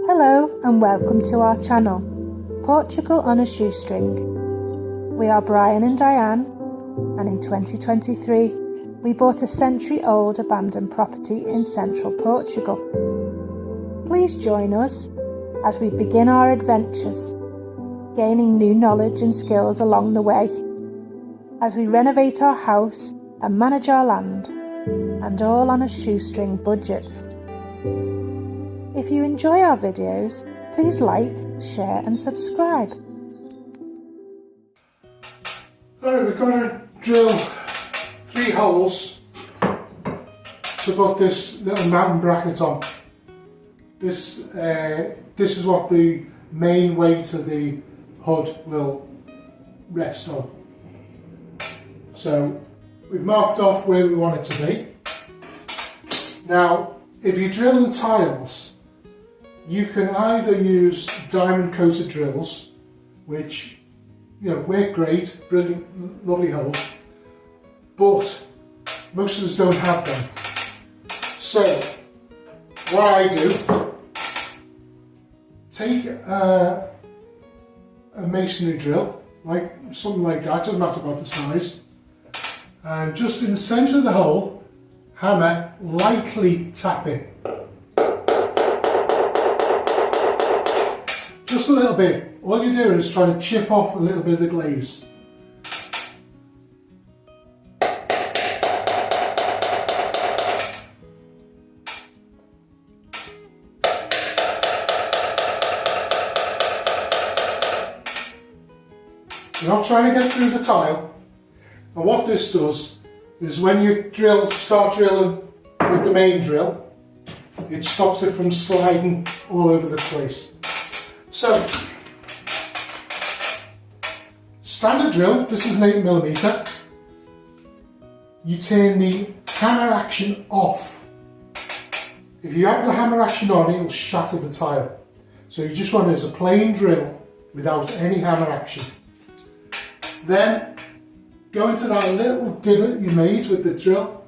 Hello and welcome to our channel, Portugal on a Shoestring. We are Brian and Diane, and in 2023 we bought a century-old abandoned property in central Portugal. Please join us as we begin our adventures, gaining new knowledge and skills along the way, as we renovate our house and manage our land, and all on a shoestring budget. If you enjoy our videos, please like, share and subscribe. Right, we're going to drill 3 holes to put this little mountain bracket on. This is what the main weight of the hood will rest on. So we've marked off where we want it to be. Now, if you're drilling tiles, you can either use diamond coated drills, which work great, brilliant, lovely holes, but most of us don't have them. So what I do, take a masonry drill, like something like that, doesn't matter about the size, and just in the centre of the hole, hammer, lightly tap it. Just a little bit. All you're doing is trying to chip off a little bit of the glaze. You're not trying to get through the tile. And what this does is when you start drilling with the main drill, it stops it from sliding all over the place. So, standard drill, this is an 8mm. You turn the hammer action off. If you have the hammer action on, it will shatter the tile. So you just want it as a plain drill without any hammer action. Then go into that little divot you made with the drill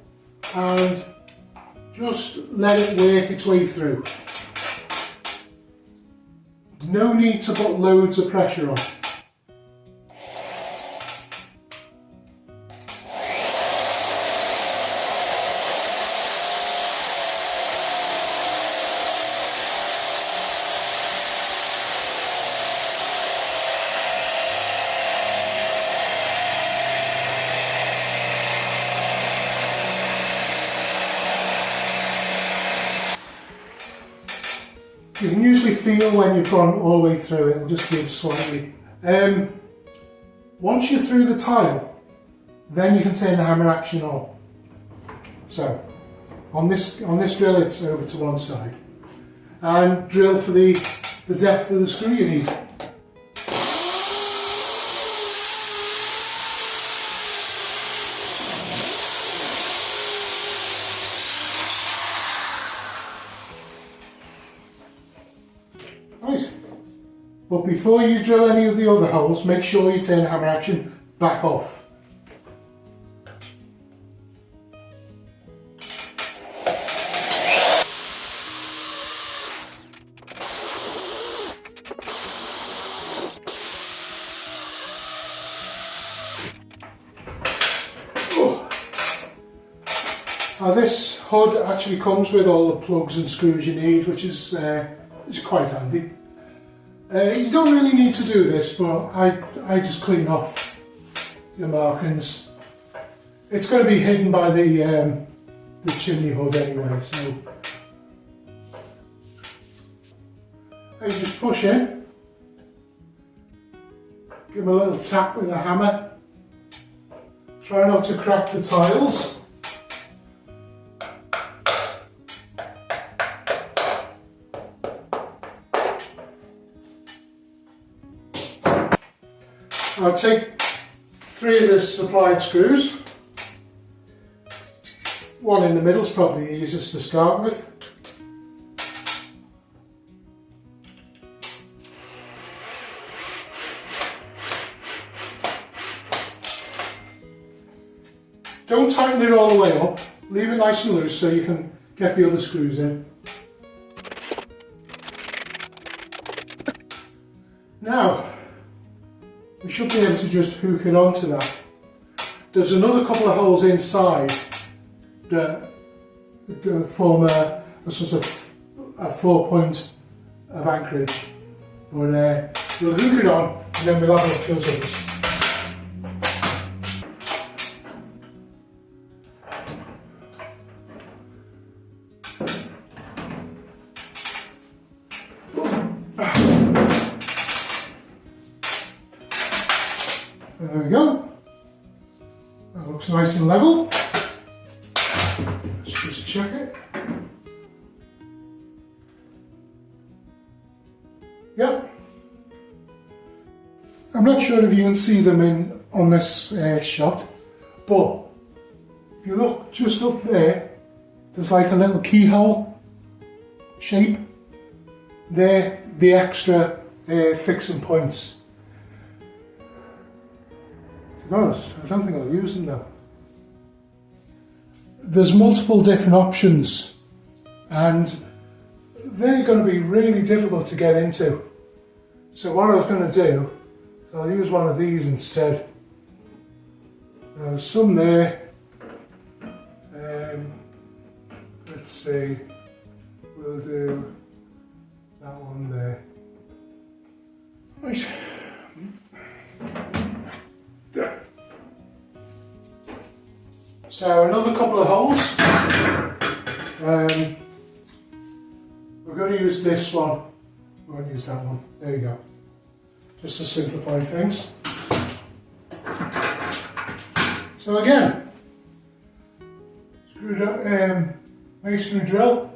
and just let it work its way through. No need to put loads of pressure on. You can usually feel when you've gone all the way through it, it'll just give slightly. Once you're through the tile, then you can turn the hammer action on. So, on this drill it's over to one side. And drill for the depth of the screw you need. Right. But before you drill any of the other holes, make sure you turn the hammer action back off. Now this hood actually comes with all the plugs and screws you need, which is quite handy. You don't really need to do this, but I just clean off your markings. It's going to be hidden by the chimney hood anyway, so you just push in, give them a little tap with a hammer. Try not to crack the tiles. I'll take 3 of the supplied screws. One in the middle is probably the easiest to start with. Don't tighten it all the way up, leave it nice and loose so you can get the other screws in. Now, we should be able to just hook it onto that. There's another couple of holes inside that form a sort of a 4-point of anchorage. But we'll hook it on and then we'll have a look at those. There we go. That looks nice and level. Let's just check it. Yep. I'm not sure if you can see them on this shot, but if you look just up there, there's like a little keyhole shape. They're the extra fixing points. To be honest, I don't think I'll use them though. There's multiple different options and they're going to be really difficult to get into. So what I was going to do is I'll use one of these instead. There's some there. Let's see, we'll do that one there. Right. There. So another couple of holes. We're going to use this one. We won't use that one. There you go. Just to simplify things. So again, masonry drill.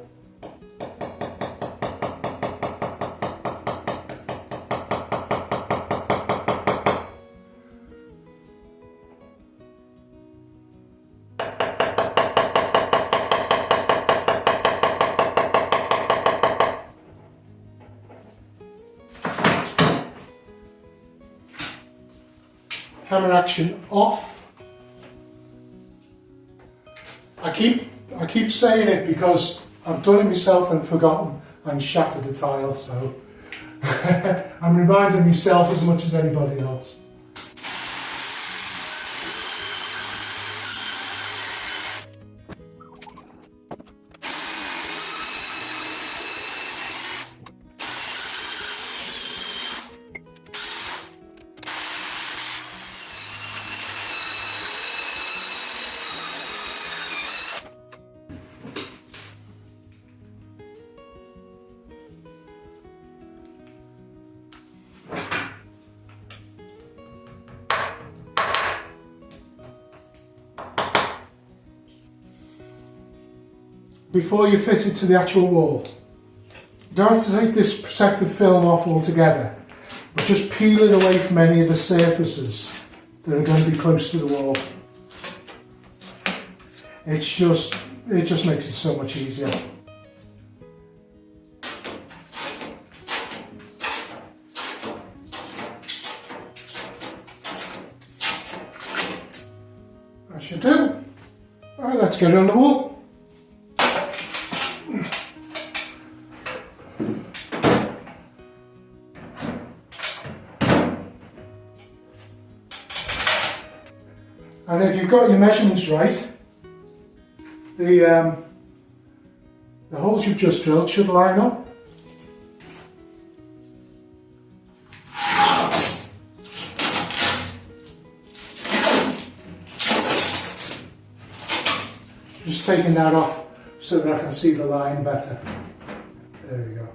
Hammer action off. I keep saying it because I've done it myself and forgotten and shattered the tile, so I'm reminding myself as much as anybody else. Before you fit it to the actual wall, you don't have to take this protective film off altogether, but just peel it away from any of the surfaces that are going to be close to the wall. It just makes it so much easier. That should do. Alright, let's get it on the wall. And if you've got your measurements right, the holes you've just drilled should line up. Just taking that off so that I can see the line better. There we go.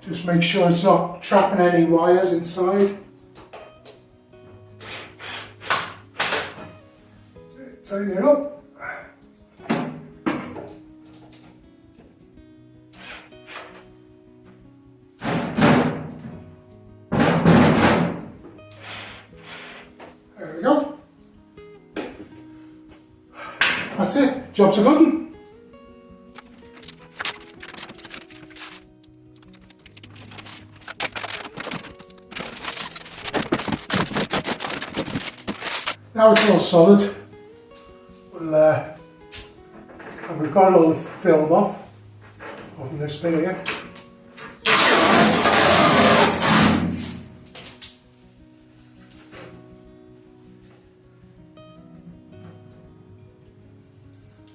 Just make sure it's not trapping any wires inside. Tighten it up. There we go. That's it. Job's a good one. Now it's all solid, and we've got all the film off. Open this bit here.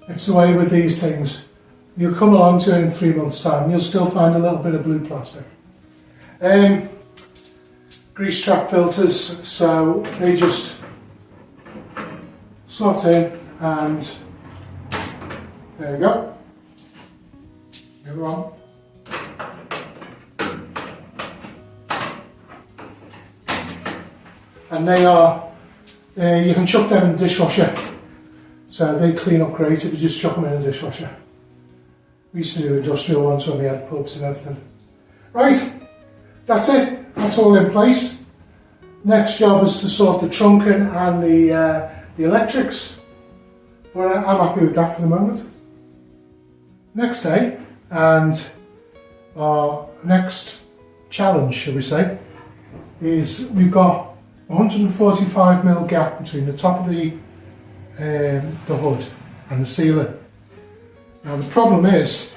It's the way with these things. You'll come along to it in 3 months' time, you'll still find a little bit of blue plastic. Grease trap filters, so they just slot in, and there you go. The other one. And they are, you can chuck them in the dishwasher. So they clean up great if you just chuck them in a dishwasher. We used to do industrial ones when we had pubs and everything. Right, that's it. That's all in place. Next job is to sort the trunking and the electrics. But I'm happy with that for the moment. Next day, and our next challenge, shall we say, is we've got 145mm gap between the top of the hood and the ceiling. Now the problem is,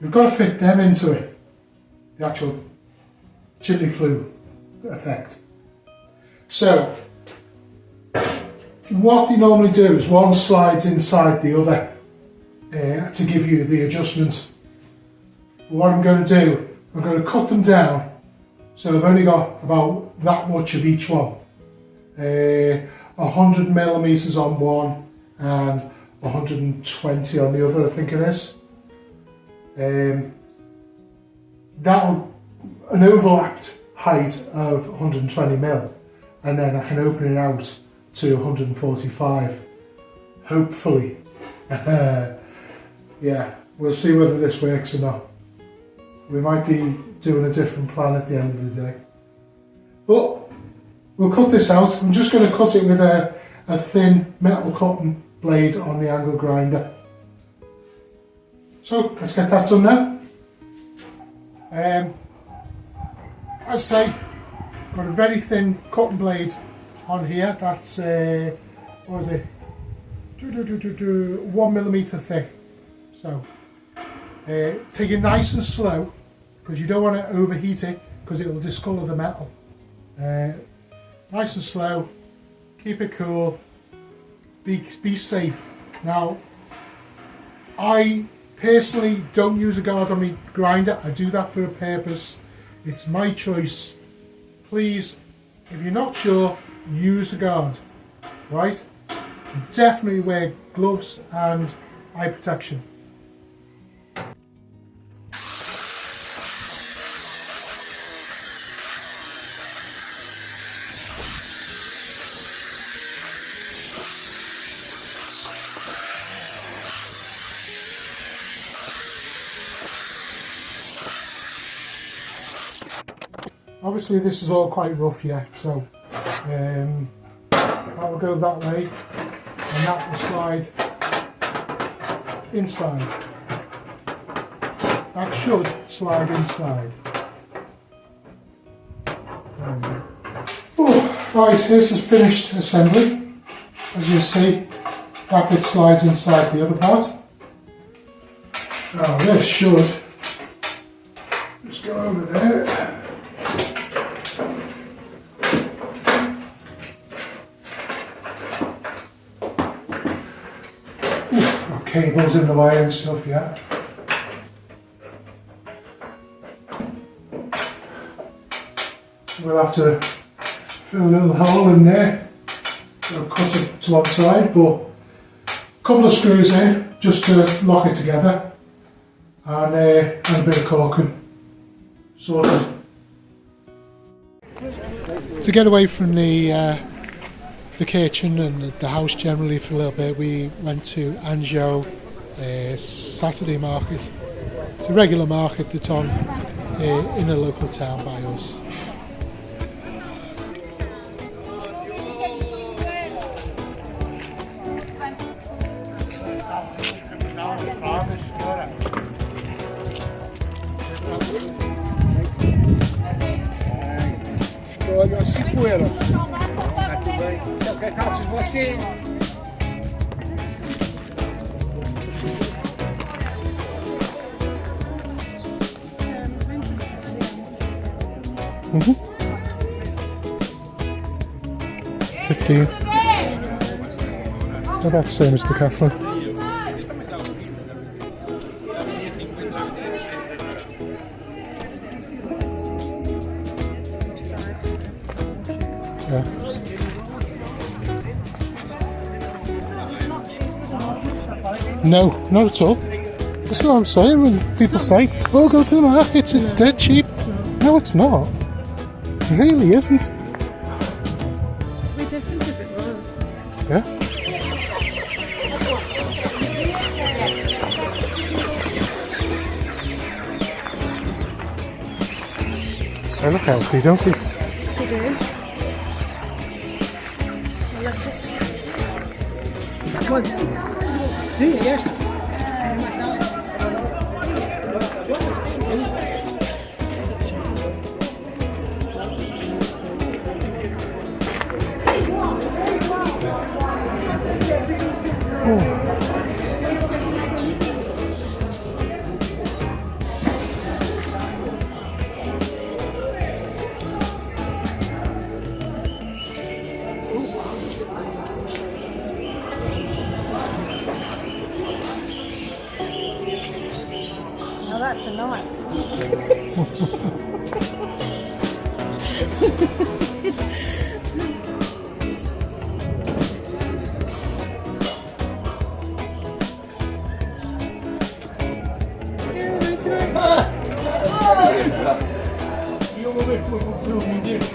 we've got to fit them into it, the actual chimney flue effect. So, what they normally do is one slides inside the other to give you the adjustment. What I'm going to do, I'm going to cut them down, so I've only got about that much of each one. 100mm on one and 120 on the other, I think it is. That'll an overlapped height of 120mm, and then I can open it out to 145, hopefully. Yeah, we'll see whether this works or not. We might be doing a different plan at the end of the day. But we'll cut this out. I'm just going to cut it with a thin metal cutting blade on the angle grinder. So let's get that done now. As I say, got a very thin cutting blade on here. That's what is it? 1mm thick. So take it nice and slow, because you don't want to overheat it, because it will discolour the metal. Nice and slow, keep it cool, be safe. Now, I personally don't use a guard on my grinder. I do that for a purpose. It's my choice. Please, if you're not sure, use a guard, right? Definitely wear gloves and eye protection. Obviously this is all quite rough yet, so that will go that way, and that will slide inside. That should slide inside. Oh, right, here's the finished assembly. As you see, that bit slides inside the other part. Now this should just go over there. Cables in the way and stuff, yeah. We'll have to fill a little hole in there. We'll cut it to one side, but a couple of screws in just to lock it together, and a bit of caulking. Sorted. To get away from the kitchen and the house generally for a little bit, we went to Ansiao Saturday market. It's a regular market that's on in a local town by us. 15. About the same as Decathlon. Yeah. No, not at all. That's what I'm saying when people say, oh, go to the market, it's dead cheap. No, it's not. It really isn't. We did think if it was. Yeah. They look healthy, don't they? We do. The lettuce. Come on. Do it, yeah. Now that's a knife.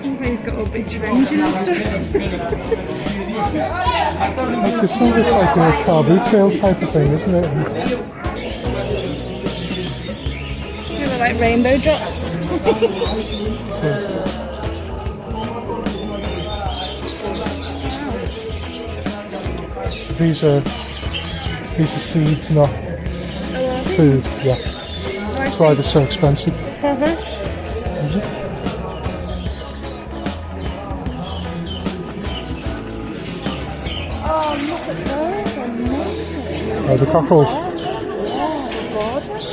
Everything's got all big range and stuff. It's a sort of like a car boot sale type of thing, isn't it? They look like rainbow drops. These are seeds, not food. Yeah, that's why they're so expensive. Feathers. Oh, look at those. Amazing. Oh, the cockles. Yeah, gorgeous.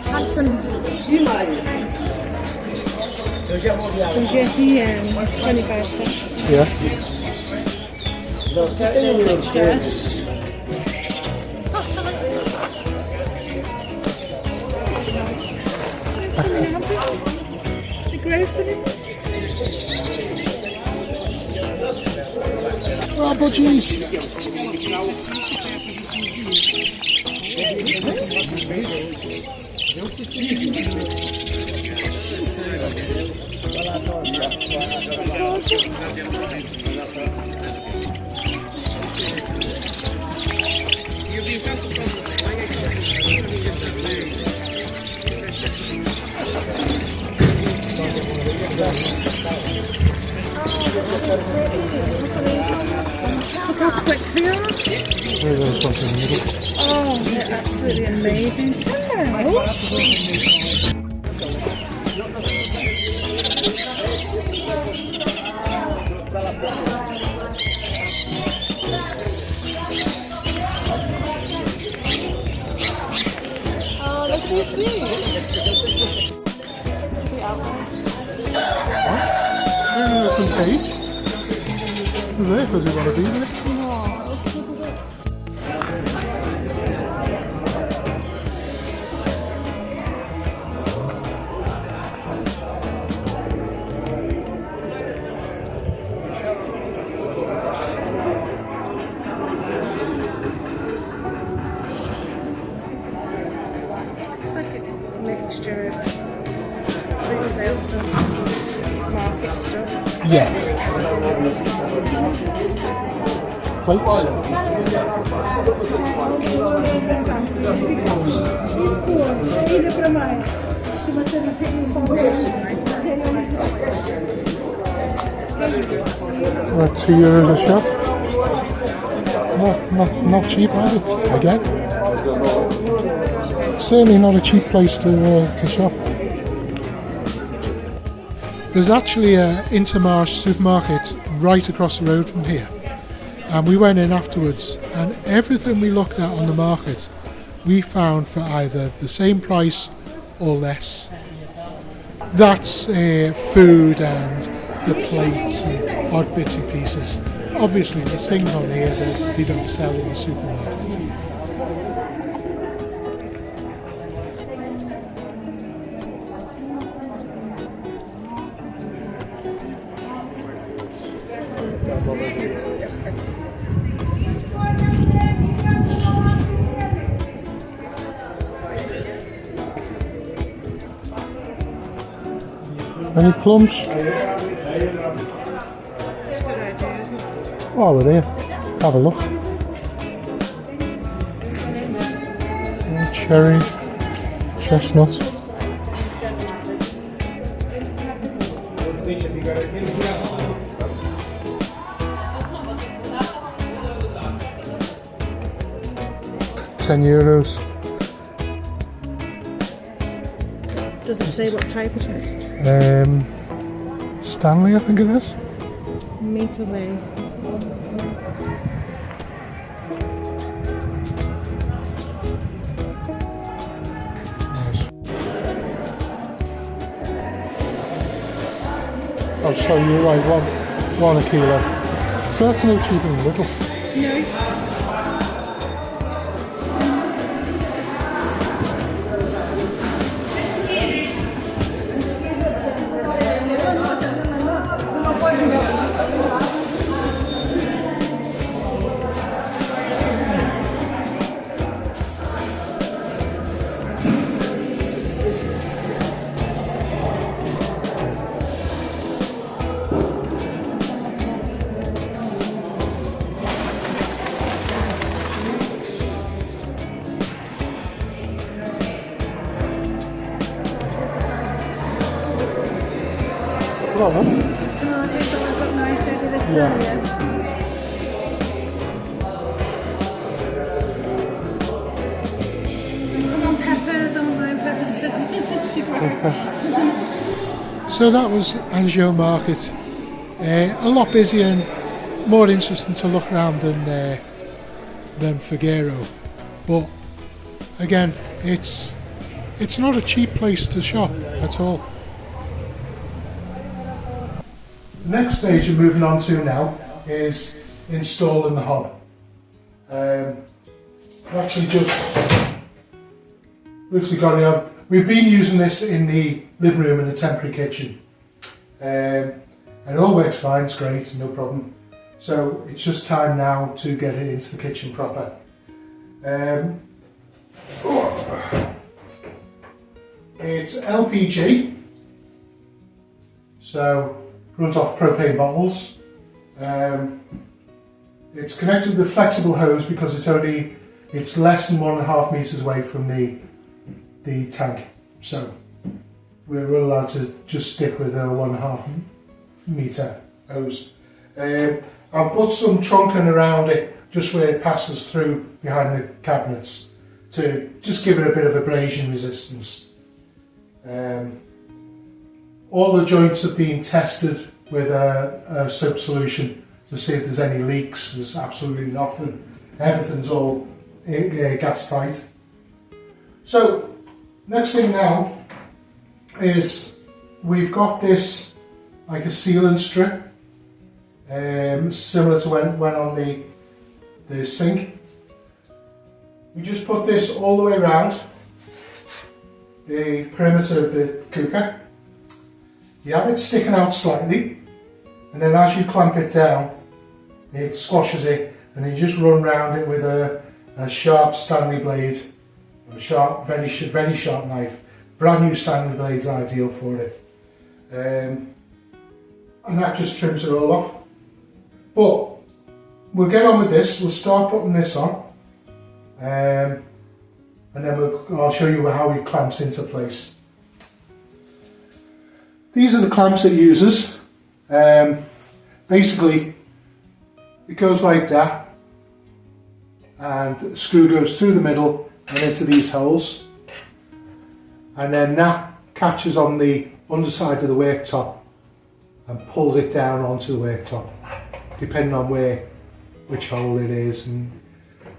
Handsome. Jersey and 25 cents. Yeah. Texture. The grocery. Oh, budgies. Look how quick they are. Oh, they're absolutely amazing. Hello. Oh, that's so sweet. Different page. Is it? Does it want to be there? It's like a mixture of retail stuff, market stuff. Yeah. Plates. About €2 a shot. not cheap either, again. Certainly not a cheap place to shop. There's actually an Intermarché supermarket right across the road from here, and we went in afterwards, and everything we looked at on the market we found for either the same price or less. That's food and the plates and odd bits and pieces. Obviously there's things on here that they don't sell in the supermarket. Any plums? While we're there, have a look. Cherry, chestnut. €10. Does it say what type it is? Stanley, I think it is. Meat away. Oh, sorry, you're right, one a kilo. So that's no cheaper than little. No. Well, Oh, I just thought it looked nice over this time, yeah. I want peppers, I want my own peppers too. So that was Ansiao Market. A lot busier and more interesting to look around than Figueiro. But again, it's not a cheap place to shop at all. The next stage we're moving on to now is installing the hob. I've actually just literally got it up. We've been using this in the living room and the temporary kitchen. And it all works fine, it's great, no problem. So it's just time now to get it into the kitchen proper. It's LPG, so runs off propane bottles. It's connected with a flexible hose because it's less than 1.5 meters away from the tank. So we're allowed to just stick with a 1.5 meter hose. I've put some trunking around it just where it passes through behind the cabinets to just give it a bit of abrasion resistance. All the joints have been tested with a soap solution to see if there's any leaks. There's absolutely nothing. Everything's all gas tight. So next thing now is we've got this like a sealant strip, similar to when it went on the sink. We just put this all the way around the perimeter of the cooker. You have it sticking out slightly, and then as you clamp it down, it squashes it, and you just run round it with a sharp Stanley blade, a sharp, very sharp knife. Brand new Stanley blade's ideal for it, and that just trims it all off. But we'll get on with this. We'll start putting this on, and then I'll show you how it clamps into place. These are the clamps it uses. Basically, it goes like that, and the screw goes through the middle and into these holes, and then that catches on the underside of the worktop and pulls it down onto the worktop, depending on which hole it is.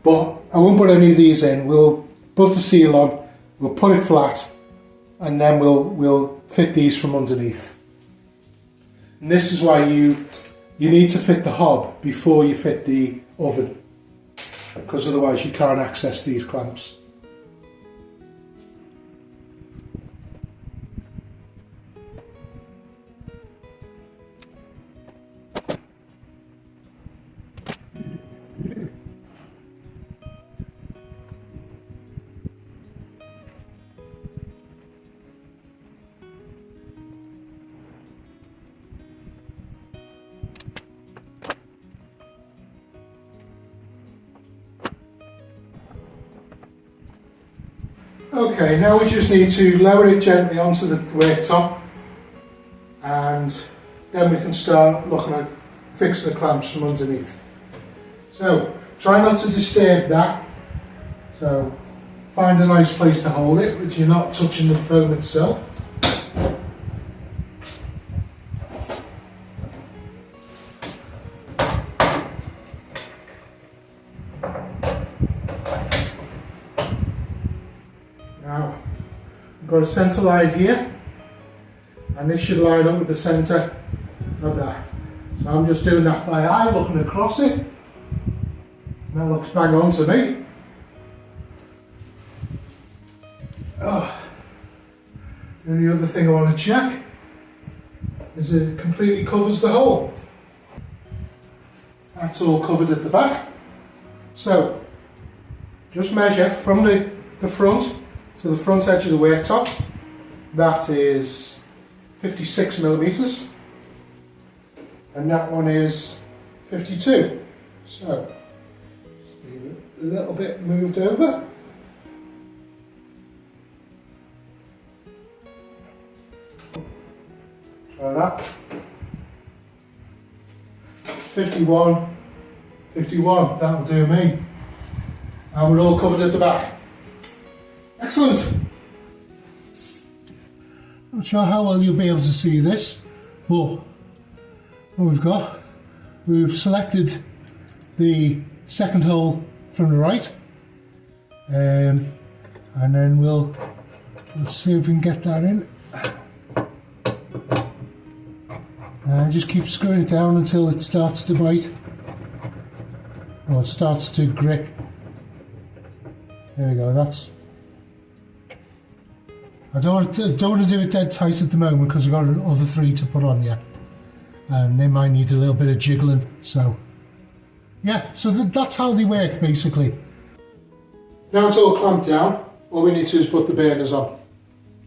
But I won't put any of these in. We'll put the seal on, we'll put it flat, and then we'll fit these from underneath. And this is why you need to fit the hob before you fit the oven, because otherwise you can't access these clamps. Okay, now we just need to lower it gently onto the worktop, and then we can start looking at fixing the clamps from underneath. So try not to disturb that, so find a nice place to hold it which you're not touching the foam itself. Now, I've got a centre line here, and this should line up with the centre of that. So I'm just doing that by eye, looking across it. That looks bang on to me. The only other thing I want to check is that it completely covers the hole. That's all covered at the back. So, just measure from the front to the front edge of the worktop. That is 56 millimetres, and that one is 52. So just be a little bit moved over. Try that. 51, 51. That'll do me. And we're all covered at the back. Excellent. I'm not sure how well you'll be able to see this, but what we've selected the second hole from the right, and then we'll see if we can get that in. Just keep screwing it down until it starts to bite, or starts to grip. There we go. I don't want to do it dead tight at the moment because I've got other three to put on yet, and they might need a little bit of jiggling. So yeah, so that's how they work basically. Now it's all clamped down, all we need to do is put the burners on.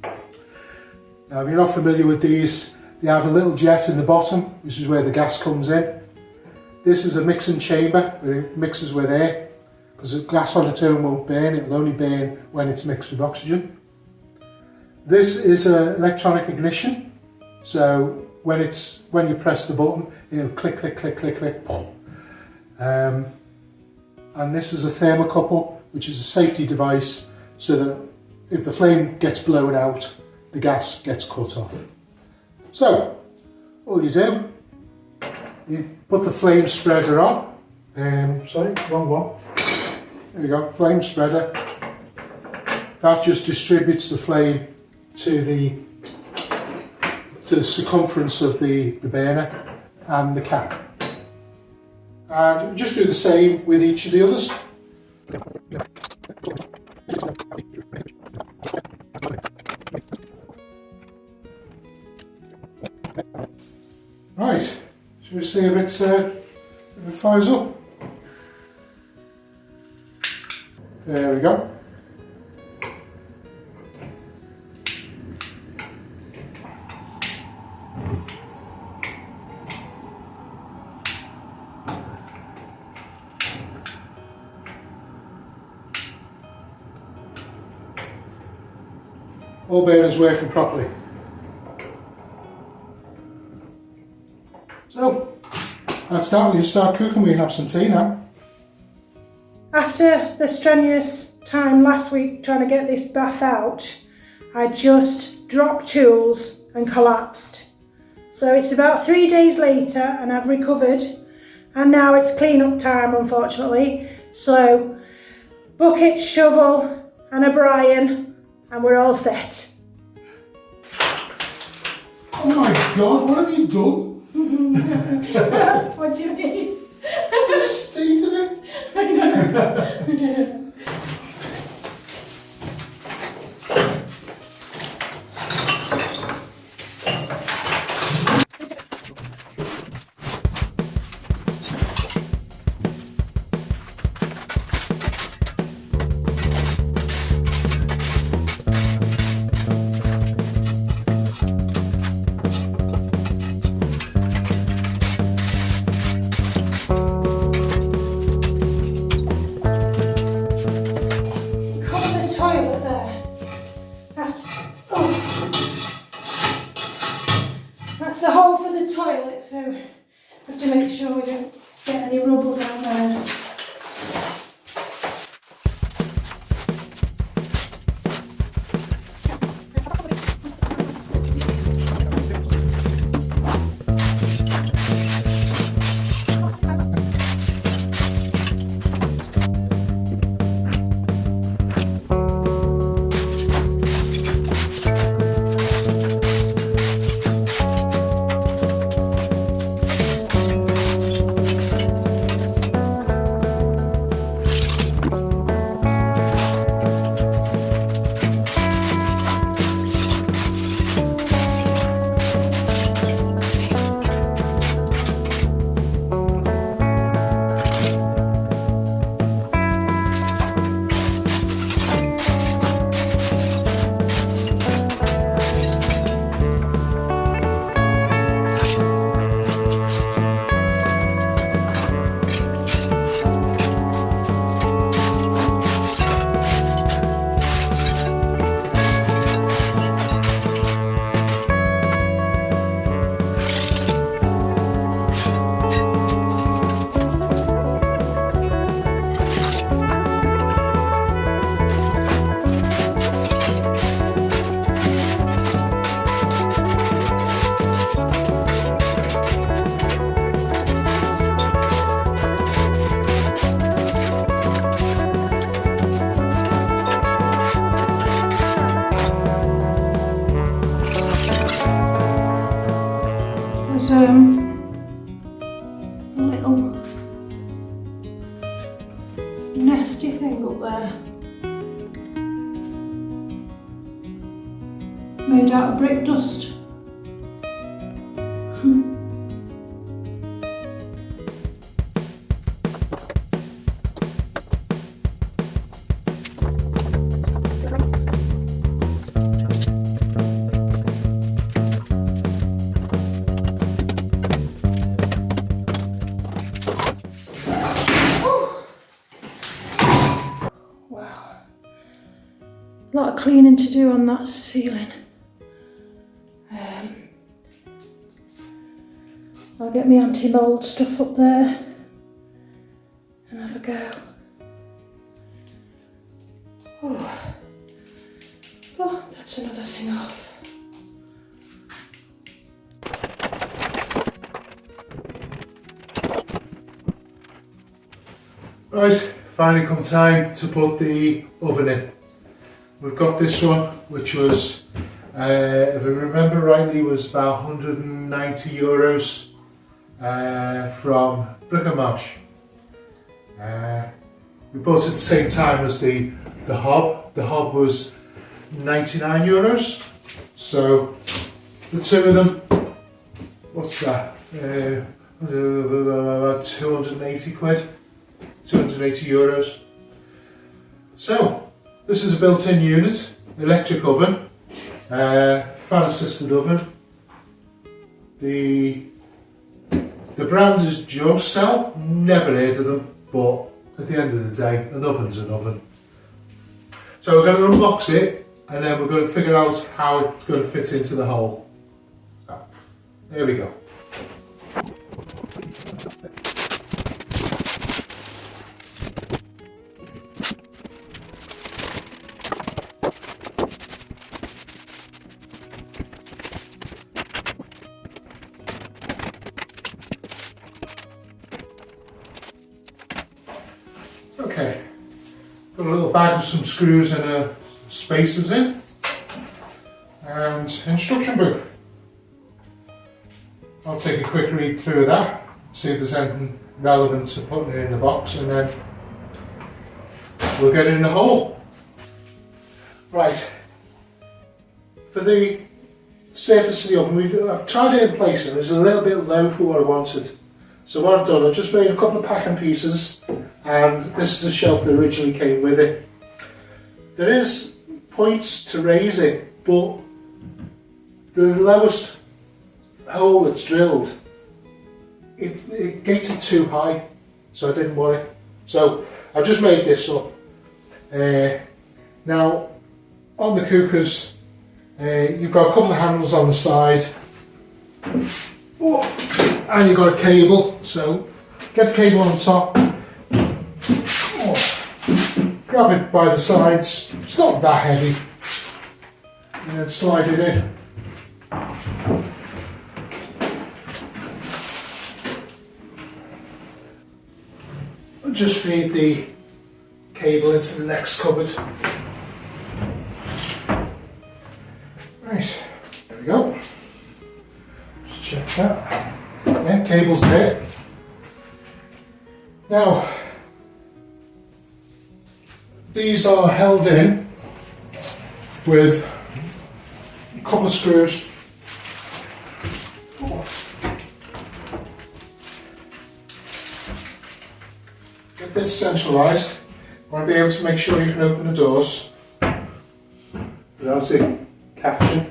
Now if you're not familiar with these, they have a little jet in the bottom, which is where the gas comes in. This is a mixing chamber where it mixes with air, because the gas on its own won't burn, it'll only burn when it's mixed with oxygen. This is an electronic ignition, so when you press the button, it'll click, click, click, click, click, pop. And this is a thermocouple, which is a safety device, so that if the flame gets blown out, the gas gets cut off. So, all you do, you put the flame spreader on. Sorry, wrong one. There we go, flame spreader. That just distributes the flame to the circumference of the burner and the cap. And just do the same with each of the others. Right, shall we see if it fires up? There we go. All burners working properly. So, that's that. We can start cooking. We can have some tea now. After after the strenuous time last week trying to get this bath out, I just dropped tools and collapsed. So it's about 3 days later and I've recovered, and now it's clean up time, unfortunately. So bucket, shovel and a Brian and we're all set. Oh my God, what have you done? What do you mean? The state of it. I know. Toilet there. That's the hole for the toilet, so I have to make sure we don't get any rubble down there. There's a little nasty thing up there, made out of brick dust. A lot of cleaning to do on that ceiling. I'll get my anti-mould stuff up there and have a go. Oh, that's another thing off. Right, finally come time to put the oven in. We've got this one, which was, if I remember rightly, was about €190 from Brick and Mosh. We bought it at the same time as the hob. The hob was €99. So the two of them, what's that? 280 quid, €280. So this is a built-in unit, electric oven, fan-assisted oven. The brand is Jocel, never heard of them, but at the end of the day, an oven's an oven. So we're going to unbox it, and then we're going to figure out how it's going to fit into the hole. So, there we go. Got a little bag with some screws and spacers in, and instruction book. I'll take a quick read through that, see if there's anything relevant to putting it in the box, and then we'll get it in the hole. Right, for the surface of the oven, I've tried it in place and it was a little bit low for what I wanted. So what I've done, I've just made a couple of packing pieces, and this is the shelf that originally came with it. There is points to raise it, but the lowest hole that's drilled, it gated too high, so I didn't want it. So I've just made this up. Now on the cookers, you've got a couple of handles on the side, and you've got a cable, so get the cable on top, grab it by the sides, it's not that heavy, and then slide it in. And just feed the cable into the next cupboard. Right, there we go. Just check that. Yeah, cable's there. Now, these are held in with a couple of screws. Get this centralised. You want to be able to make sure you can open the doors without it catching.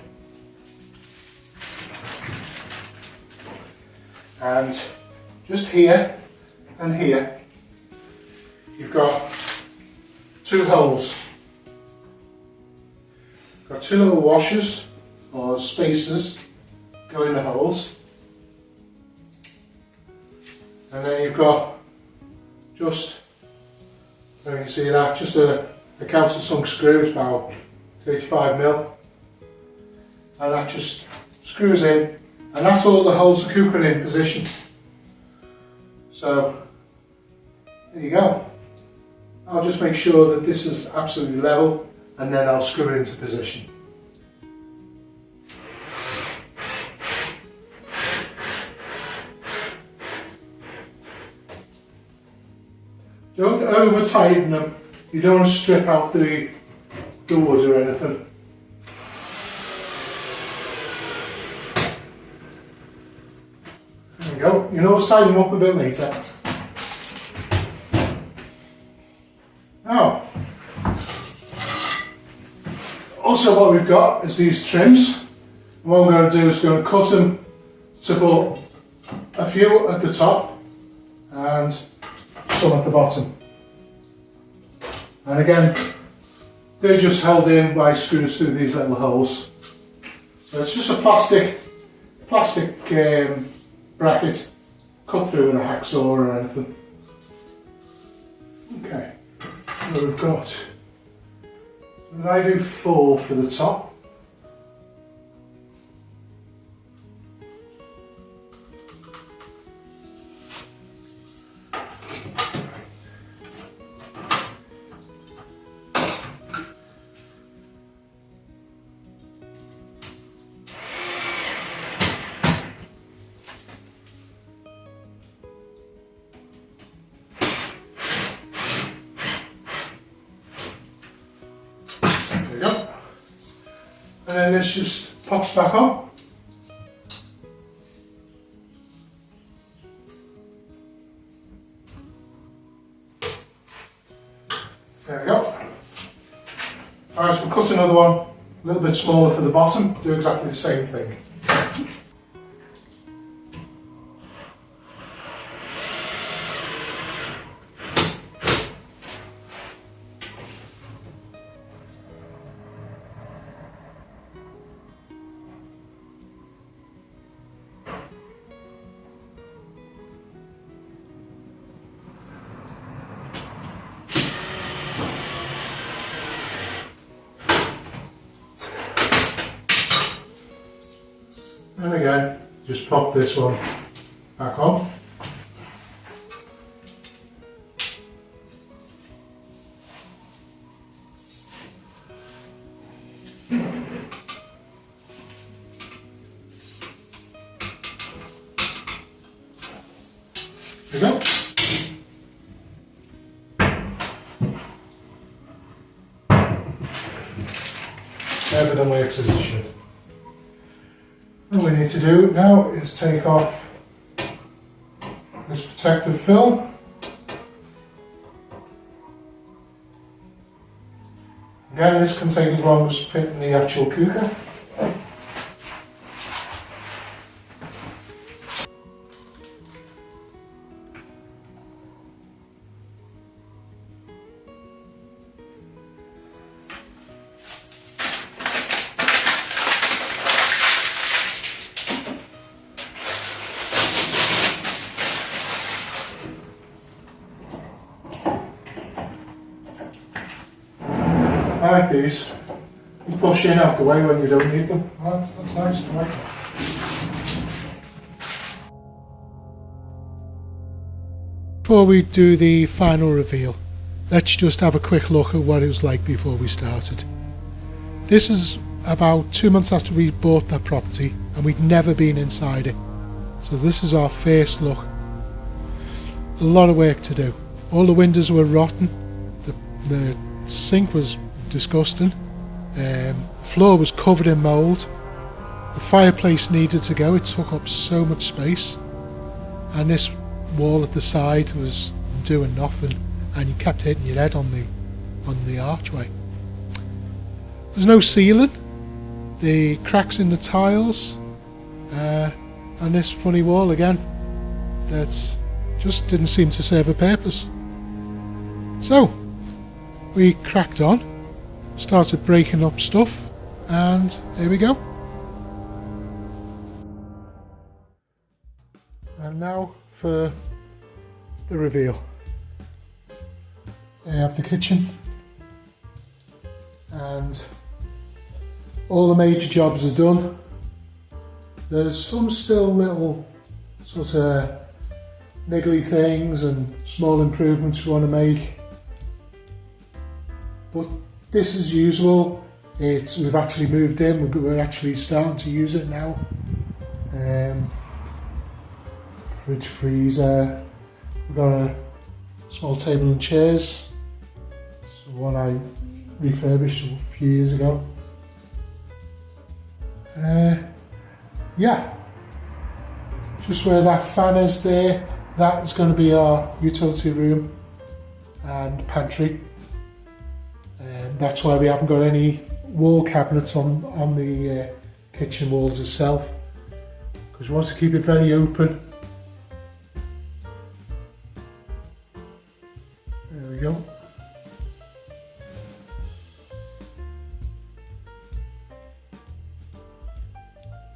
And just here and here, you've got two holes. Got two little washers or spacers go in the holes, and then you've got just, so you can see that, just a countersunk screw, it's about 35mm, and that just screws in, and that's all that holds the cooker in position. So there you go. I'll just make sure that this is absolutely level, and then I'll screw it into position. Don't over tighten them. You don't want to strip out the wood or anything. There we go. You can always tighten them up a bit later. Now, also what we've got is these trims. And what we're going to do is going to cut them to put a few at the top and some at the bottom. And again, they're just held in by screws through these little holes. So it's just a plastic bracket, cut through with a hacksaw or anything. Okay, so we've got, so I do 4 for the top. And then this just pops back on. There we go. Alright, so we'll cut another one, a little bit smaller for the bottom, do exactly the same thing. And again, just pop this one back on. There we go. Everything works as it should. All we need to do now is take off this protective film. Again, this can take as long as fitting the actual cooker. I like these. You push in out the way when you don't need them. Oh, that's nice. I like that. Before we do the final reveal, let's just have a quick look at what it was like before we started. This is about 2 months after we bought that property and we'd never been inside it. So this is our first look. A lot of work to do. All the windows were rotten. The sink was disgusting. The floor was covered in mould. The fireplace needed to go. It took up so much space. And this wall at the side was doing nothing, and you kept hitting your head on the archway. There's no ceiling. The cracks in the tiles, and this funny wall again that just didn't seem to serve a purpose. So we cracked on, started breaking up stuff, and here we go. And now for the reveal. I have the kitchen, and all the major jobs are done. There's some still little sort of niggly things and small improvements we want to make, but this is usual. We've actually moved in, we're actually starting to use it now. Fridge, freezer, we've got a small table and chairs. It's the one I refurbished a few years ago. Yeah, just where that fan is there, that is going to be our utility room and pantry. That's why we haven't got any wall cabinets on the kitchen walls itself, because we want to keep it very open. There we go.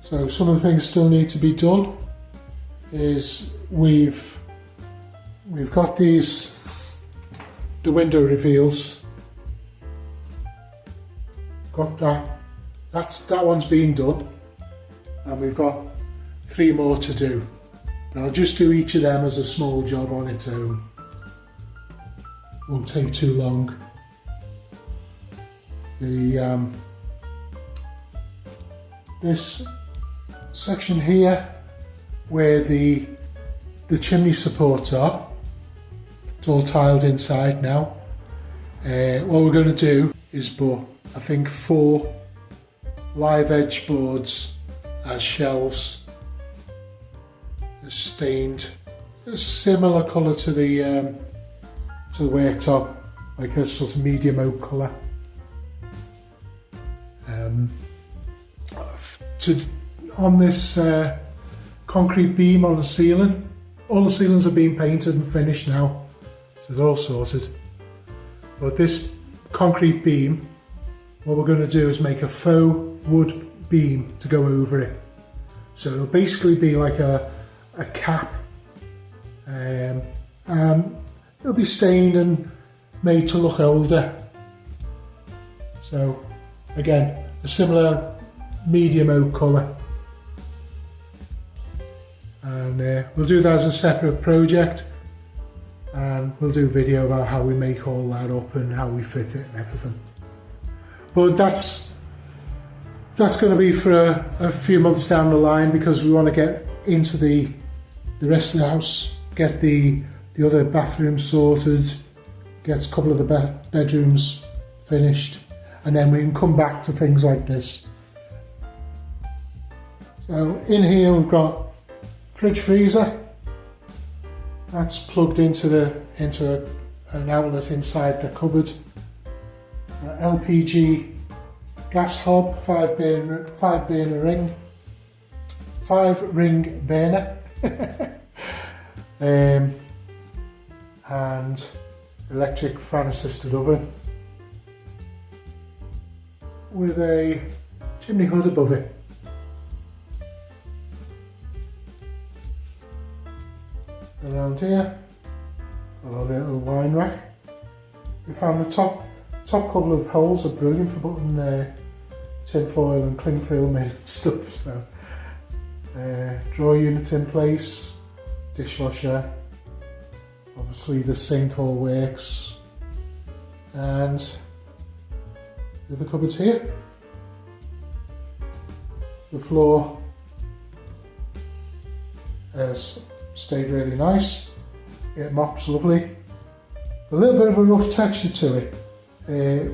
So some of the things still need to be done is we've got the window reveals. Got that one's been done, and we've got 3 more to do. But I'll just do each of them as a small job on its own. Won't take too long. This section here, where the chimney supports are, it's all tiled inside now. What we're going to do is put, I think, 4 live edge boards as shelves, stained a similar colour to the worktop, like a sort of medium oak colour. On this concrete beam on the ceiling, all the ceilings have been painted and finished now, so they're all sorted. But this concrete beam, what we're going to do is make a faux wood beam to go over it. So it'll basically be like a cap, and it'll be stained and made to look older. So again, a similar medium oak colour. And we'll do that as a separate project, and we'll do a video about how we make all that up and how we fit it and everything. But that's going to be for a few months down the line, because we want to get into the rest of the house get the other bathroom sorted, get a couple of the bedrooms finished, and then we can come back to things like this. So in here we've got fridge freezer. That's plugged into an outlet inside the cupboard. LPG gas hob, 5 burner ring, 5-ring burner, and electric fan assisted oven with a chimney hood above it. Around here, got a little wine rack. We found the top couple of holes are brilliant for putting tin foil and cling film in and stuff. So, drawer units in place, dishwasher, obviously the sink all works, and the other cupboards here. The floor has stayed really nice. It mops lovely. A little bit of a rough texture to it,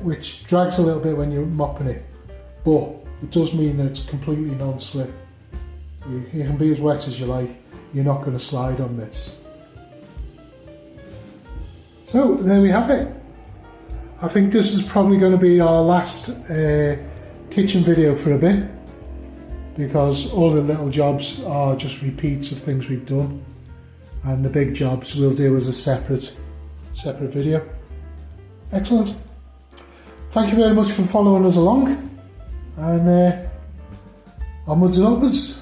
which drags a little bit when you're mopping it, but it does mean that it's completely non-slip. You can be as wet as you like, you're not going to slide on this. So there we have it. I think this is probably going to be our last kitchen video for a bit, because all the little jobs are just repeats of things we've done, and the big jobs we'll do as a separate video. Excellent. Thank you very much for following us along, and onwards and upwards.